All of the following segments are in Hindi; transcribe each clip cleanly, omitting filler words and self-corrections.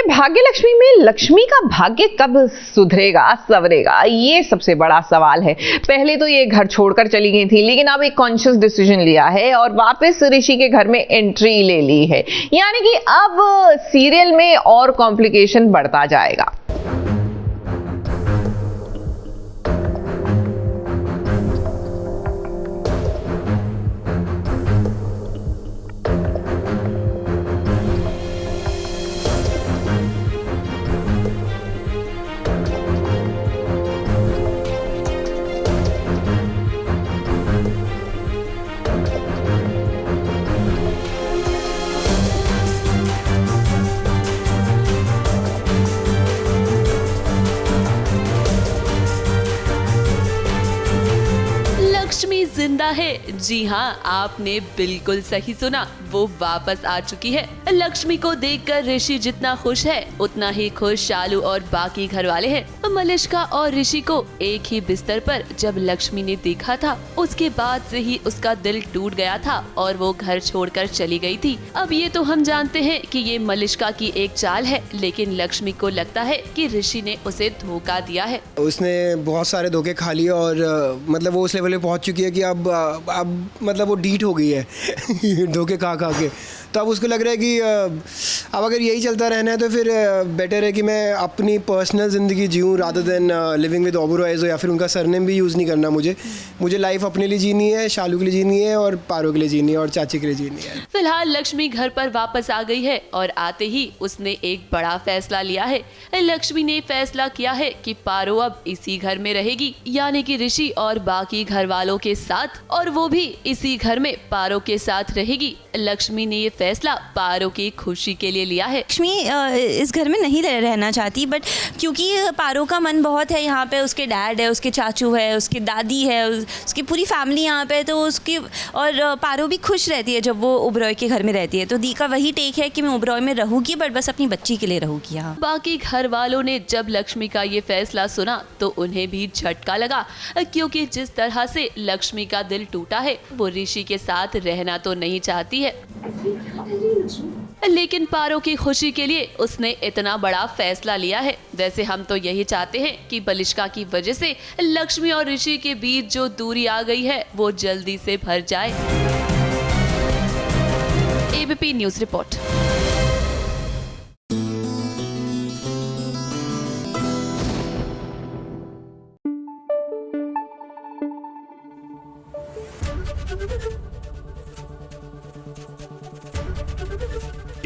भाग्य लक्ष्मी में लक्ष्मी का भाग्य कब सुधरेगा संवरेगा, ये सबसे बड़ा सवाल है। पहले तो ये घर छोड़कर चली गई थी, लेकिन अब एक कॉन्शियस डिसीजन लिया है और वापस ऋषि के घर में एंट्री ले ली है। यानी कि अब सीरियल में और कॉम्प्लिकेशन बढ़ता जाएगा। लक्ष्मी जिंदा है। जी हाँ, आपने बिल्कुल सही सुना, वो वापस आ चुकी है। लक्ष्मी को देखकर ऋषि जितना खुश है, उतना ही खुश शालू और बाकी घर वाले हैं। मलिष्का और ऋषि को एक ही बिस्तर पर जब लक्ष्मी ने देखा था, उसके बाद से ही उसका दिल टूट गया था और वो घर छोड़कर चली गई थी। अब ये तो हम जानते हैं कि ये मलिष्का की एक चाल है, लेकिन लक्ष्मी को लगता है कि ऋषि ने उसे धोखा दिया है। उसने बहुत सारे धोखे खा लिए और मतलब वो उस लेवल पे पहुंच चुकी है कि अब मतलब वो डीट हो गई है धोखे खा के। तो अब उसको लग रहा है कि अब अगर यही चलता रहना है तो फिर बेटर है कि मैं अपनी पर्सनल ज़िंदगी जीऊँ रादर देन लिविंग विद ओबेरॉयज, या फिर उनका सरनेम भी यूज़ नहीं करना। मुझे लाइफ अपने लिए जीनी है, शालू के लिए जीनी है और पारो के लिए जीनी है और चाची के लिए जीनी है। फिलहाल लक्ष्मी घर पर वापस आ गई है और आते ही उसने एक बड़ा फैसला लिया है। लक्ष्मी ने फैसला किया है कि पारो अब इसी घर में रहेगी, यानी कि ऋषि और बाकी घर वालों के साथ, और वो भी इसी घर में पारो के साथ रहेगी। लक्ष्मी ने ये फैसला पारो की खुशी के लिए लिया है। लक्ष्मी इस घर में नहीं रहना चाहती, बट क्योंकि पारो का मन बहुत है यहाँ पे, उसके डैड है, उसके चाचू है, उसकी दादी है, उसकी पूरी फैमिली यहाँ पे, तो उसकी और पारो भी खुश रहती है जब वो ओबेरॉय के घर में रहती है। तो दी का वही टेक है कि मैं ओबेरॉय में रहूंगी, बट बस अपनी बच्ची के लिए रहूंगी यहाँ। बाकी घर वालों ने जब लक्ष्मी का ये फैसला सुना तो उन्हें भी झटका लगा, क्योंकि जिस तरह से लक्ष्मी का दिल टूटा है, वो ऋषि के साथ रहना तो नहीं चाहती है, लेकिन पारो की खुशी के लिए उसने इतना बड़ा फैसला लिया है। वैसे हम तो यही चाहते हैं कि मलिष्का की वजह से लक्ष्मी और ऋषि के बीच जो दूरी आ गई है वो जल्दी से भर जाए। ABP news report.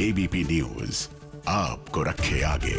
ABP news आपको रखे आगे।